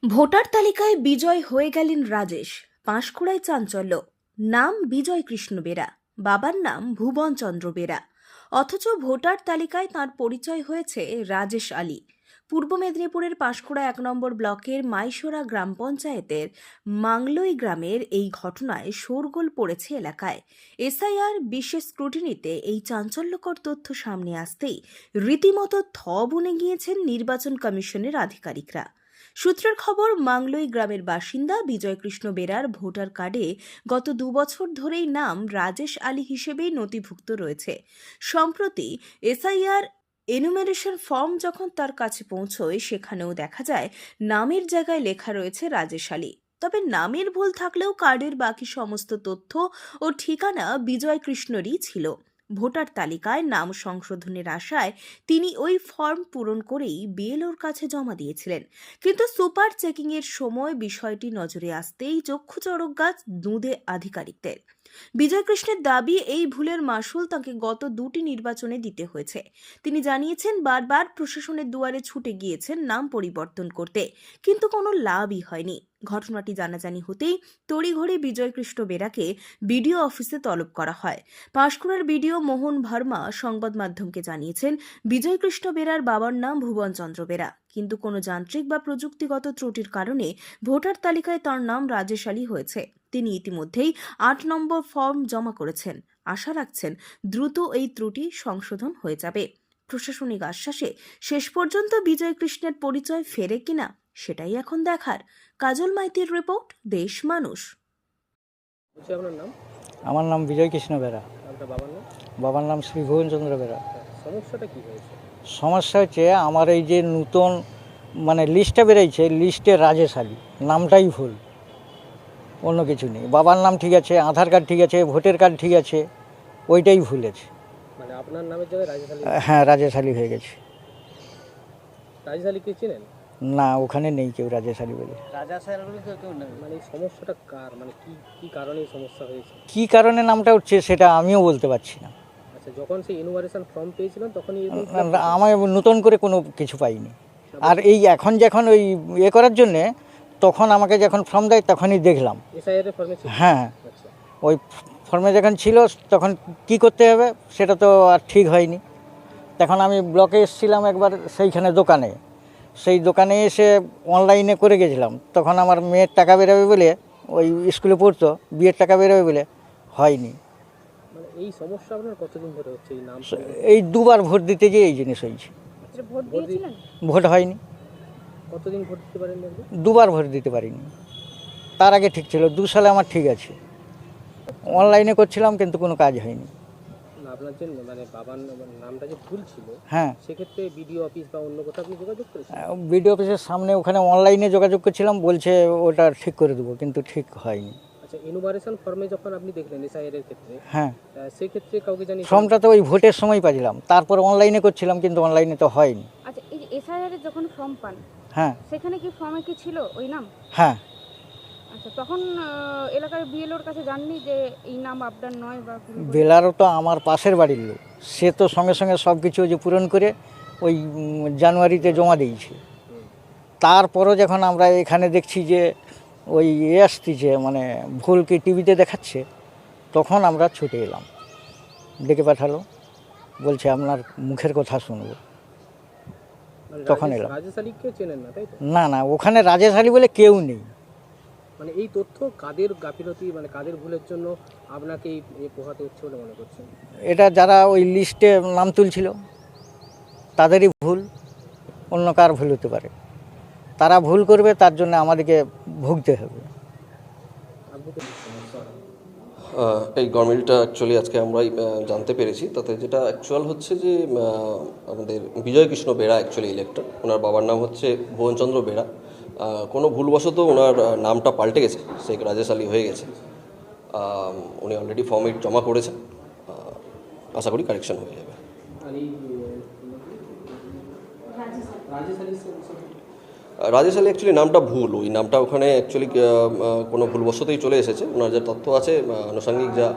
Voter তালিকায় বিজয় হয়ে গেলেন রাজেশ। পাঁশকুড়ায় চাঞ্চল্য। নাম বিজয় কৃষ্ণ বেরা, বাবার নাম ভুবন চন্দ্র বেরা। অথচ ভোটার তালিকায় তাঁর পরিচয় হয়েছে রাজেশ আলী। পূর্ব মেদিনীপুরের পাঁশকুড়া 1 নম্বর ব্লকের মাইশোরা গ্রাম পঞ্চায়েতের মাংলই গ্রামের এই ঘটনায় শোরগোল পড়েছে এলাকায়। এসআইআর বিশেষ স্ক্রুটিনিতে এই চাঞ্চল্যকর তথ্য সামনে আসতেই রীতিমতো থ বনে গিয়েছেন নির্বাচন কমিশনের আধিকারিকরা। সূত্রের খবর, মাংলই গ্রামের বাসিন্দা বিজয় কৃষ্ণ বেরার ভোটার কার্ডে গত 2 বছর ধরেই নাম রাজেশ আলী হিসেবেই নথিভুক্ত রয়েছে। সম্প্রতি এসআইআর এনুমেরেশন ফর্ম যখন তার কাছে পৌঁছয়, সেখানেও দেখা যায় নামের জায়গায় লেখা রয়েছে রাজেশ আলী। তবে নামের ভুল থাকলেও কার্ডের বাকি সমস্ত তথ্য ও ঠিকানা বিজয় কৃষ্ণরই ছিল। ভোটার তালিকায় নাম সংশোধনের আশায় তিনি ওই ফর্ম পূরণ করেই বিএলওর কাছে জমা দিয়েছিলেন। কিন্তু সুপার চেকিংয়ের সময় বিষয়টি নজরে আসতেই চক্ষু চড়ক গাছ দুঁদে আধিকারিকদের। বিজয় কৃষ্ণের দাবি, এই ভুলের মাসুল তাকে গত 2টি নির্বাচনে দিতে হয়েছে। তিনি জানিয়েছেন, বারবার প্রশাসনের দুয়ারে ছুটে গিয়েছেন নাম পরিবর্তন করতে, কিন্তু কোনো লাভই হয়নি। ঘটনাটি জানাজানি হতেই তড়িঘড়ি বিজয় কৃষ্ণ বেরাকে বিডিও অফিসে তলব করা হয়। পাঁশকুড়ার বিডিও মোহন ভার্মা সংবাদ মাধ্যমকে জানিয়েছেন, বিজয় কৃষ্ণ বেরার বাবার নাম ভুবন চন্দ্র বেরা, কিন্তু কোনো যান্ত্রিক বা প্রযুক্তিগত ত্রুটির কারণে ভোটার তালিকায় তার নাম রাজেশ আলী হয়েছে। তিনি ইতিমধ্যেই 8 নম্বর ফর্ম জমা করেছেন। আশা রাখছেন দ্রুত এই ত্রুটি সংশোধন হয়ে যাবে। প্রশাসনিক আশ্বাসে শেষ পর্যন্ত বিজয় কৃষ্ণের পরিচয় ফেরে কিনা সেটাই এখন দেখার। কাজল মাইতির রিপোর্ট, দেশ মানুষ। আপনার নাম? আমার নাম বিজয় কৃষ্ণ বেরা। আপনার বাবার নাম? বাবার নাম শ্রী ভুবন চন্দ্র বেরা। সমস্যাটা কি হয়েছে? সমস্যা হচ্ছে, আমার এই যে নতুন লিস্টটা বেরোচ্ছে, লিস্টে রাজেশ আলী নামটাই ভুল, অন্য কিছু নেই। বাবার নাম ঠিক আছে, আধার কার্ড ঠিক আছে, ভোটার কার্ড ঠিক আছে, ওইটাই ভুল আছে। মানে আপনার নামের জায়গায় রাজেশ আলী? হ্যাঁ, রাজেশ আলী হয়ে গেছে। রাজেশ আলীকে চেনেন? না, ওখানে নেই কেউ রাজেশ আলী বলে। রাজেশ আলী কেউ নেই? মানে এই সমস্যাটা কার, মানে কি কি কারণে এই সমস্যা হয়েছে? কী কারণে নামটা উঠছে সেটা আমিও বলতে পারছি না। আচ্ছা, যখন সেই ইনুমারেশন ফর্ম পেয়েছিলেন তখনই আমার নতুন করে কোনো কিছু পাইনি। আর এই এখন যখন ওই করার জন্যে, তখন আমাকে যখন ফর্ম দেয় তখনই দেখলাম। এসআইআর এর ফর্মে ছিল? হ্যাঁ, আচ্ছা, ওই ফর্মে যখন ছিল তখন কি করতে হবে সেটা তো আর ঠিক হয়নি। তখন আমি ব্লকে এসেছিলাম একবার, সেইখানে দোকানে, সেই দোকানে এসে অনলাইনে করে গেছিলাম। তখন আমার মেয়ের টাকা বেরোবে বলে, ওই স্কুলে পড়তো, বিয়ের টাকা বেরোবে বলে হয়নি। মানে এই সমস্যা আপনার কতদিন ধরে হচ্ছে এই নাম? এই 2বার ভোট দিতে গিয়ে এই জিনিস হয়েছে। আচ্ছা, ভোট দিয়েছিলেন? ভোট হয়নি, কতদিন ভোট দিতে পারেন আপনি? 2বার ভোট দিতে পারিনি। তার আগে ঠিক ছিল, 2 সালে আমার ঠিক আছে। অনলাইনে করছিলাম কিন্তু কোনো কাজ হয়নি। না, আপনার যে মানে বাবার নামটা যে ভুল ছিল, হ্যাঁ, সেক্ষেত্রে বিডিও অফিস বা অন্য কোথাও আপনি যোগাযোগ করেছেন? বিডিও অফিসের সামনে ওখানে অনলাইনে যোগাযোগ করছিলাম, বলছে ওটা ঠিক করে দেবো, কিন্তু ঠিক হয়নি। আচ্ছা, ইনুমারেশন ফর্মে যখন আপনি দেখলেন এসআইআর এর ক্ষেত্রে, হ্যাঁ, সেই ক্ষেত্রে কাউকে জানি ফর্মটা তো ওই ভোটের সময় পাচ্ছিলাম, তারপর অনলাইনে করছিলাম, কিন্তু অনলাইনে তো হয়নি। আচ্ছা, এই যে এসআইআর এর যখন ফর্ম পান, হ্যাঁ সেখানে কি ফর্মে কি ছিল ওই নাম? হ্যাঁ, আচ্ছা, তখন এলাকার বিএলওর কাছে জাননি যে এই নাম আপনার নয় বা ভুল করে? বেলারও তো আমার পাশের বাড়ির লোক, সে তো সঙ্গে সঙ্গে সব কিছু যে পূরণ করে ওই জানুয়ারিতে জমা দিয়েছে। তারপরও যখন আমরা এখানে দেখছি যে ওই আসতেছে, ভুল কি টিভিতে দেখাচ্ছে, তখন আমরা ছুটে এলাম। ডেকে পাঠালো, বলছে আপনার মুখের কথা শুনবো। মানে তখন এলাম। রাজেশ আলীকে চেনেন না, তাই তো? না না, ওখানে রাজেশ আলী বলে কেউ নেই। মানে এই তথ্য কাদের গাফিলতি, মানে কাদের ভুলের জন্য আপনাকে এই পোহাতে হচ্ছে বলে মনে করছেন? এটা যারা ওই লিস্টে নাম তুলছিল তাদেরই ভুল, অন্য কার ভুল হতে পারে। তারা ভুল করবে, তার জন্য আমাদেরকে ভুগতে হবে। আপনি তো সমস্যা এই গভর্নমেন্টটা অ্যাকচুয়ালি আজকে আমরাই জানতে পেরেছি। তাতে যেটা অ্যাকচুয়াল হচ্ছে যে আমাদের বিজয় কৃষ্ণ বেরা অ্যাকচুয়ালি ইলেক্টর, ওনার বাবার নাম হচ্ছে ভুবনচন্দ্র বেরা। কোনো ভুলবশত ওনার নামটা পাল্টে গেছে, শেখ রাজেশ আলী হয়ে গেছে। উনি অলরেডি ফর্ম 8 জমা করেছেন, আশা করি কারেকশন হয়ে যাবে। রাজেশ আলী অ্যাকচুয়ালি নামটা ভুল, ওই নামটা ওখানে অ্যাকচুয়ালি কোনো ভুলবশতই চলে এসেছে। ওনার যা তথ্য আছে, আনুষঙ্গিক যা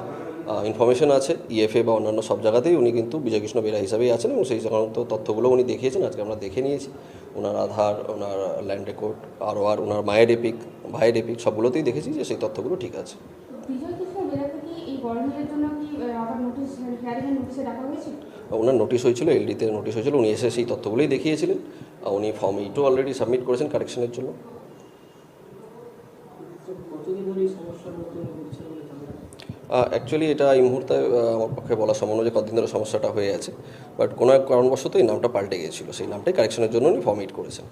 ইনফরমেশন আছে, ইএফএ বা অন্যান্য সব জায়গাতেই উনি কিন্তু বিজয়কৃষ্ণ বেরা হিসাবেই আছেন, এবং সেই সমস্ত তথ্যগুলো উনি দেখিয়েছেন, আজকে আমরা দেখে নিয়েছি। ওনার আধার, ওনার ল্যান্ড রেকর্ড, আর ওনার মায়ের এপিক, ভাইয়ের এপিক সবগুলোতেই দেখেছি যে সেই তথ্যগুলো ঠিক আছে। বিজয় কৃষ্ণ বেরাকে কি এই গরমিলের জন্য কি আবার নোটিশ হিয়ারিংয়ের নোটিশে ডাকা হয়েছে? ওনার নোটিশ হয়েছিল, এলডিতে নোটিশ হয়েছিল, উনি এসে সেই তথ্যগুলোই দেখিয়েছিলেন। উনি ফর্ম 8 অলরেডি সাবমিট করেছেন কারেকশনের জন্য। অ্যাকচুয়ালি এটা এই মুহূর্তে আমার পক্ষে বলা সম্ভব নয় যে কতদিন ধরে সমস্যাটা হয়ে আছে, বাট কোনো এক কারণবশত এই নামটা পাল্টে গিয়েছিল, সেই নামটাই কারেকশনের জন্য উনি ফর্ম 8 করেছেন।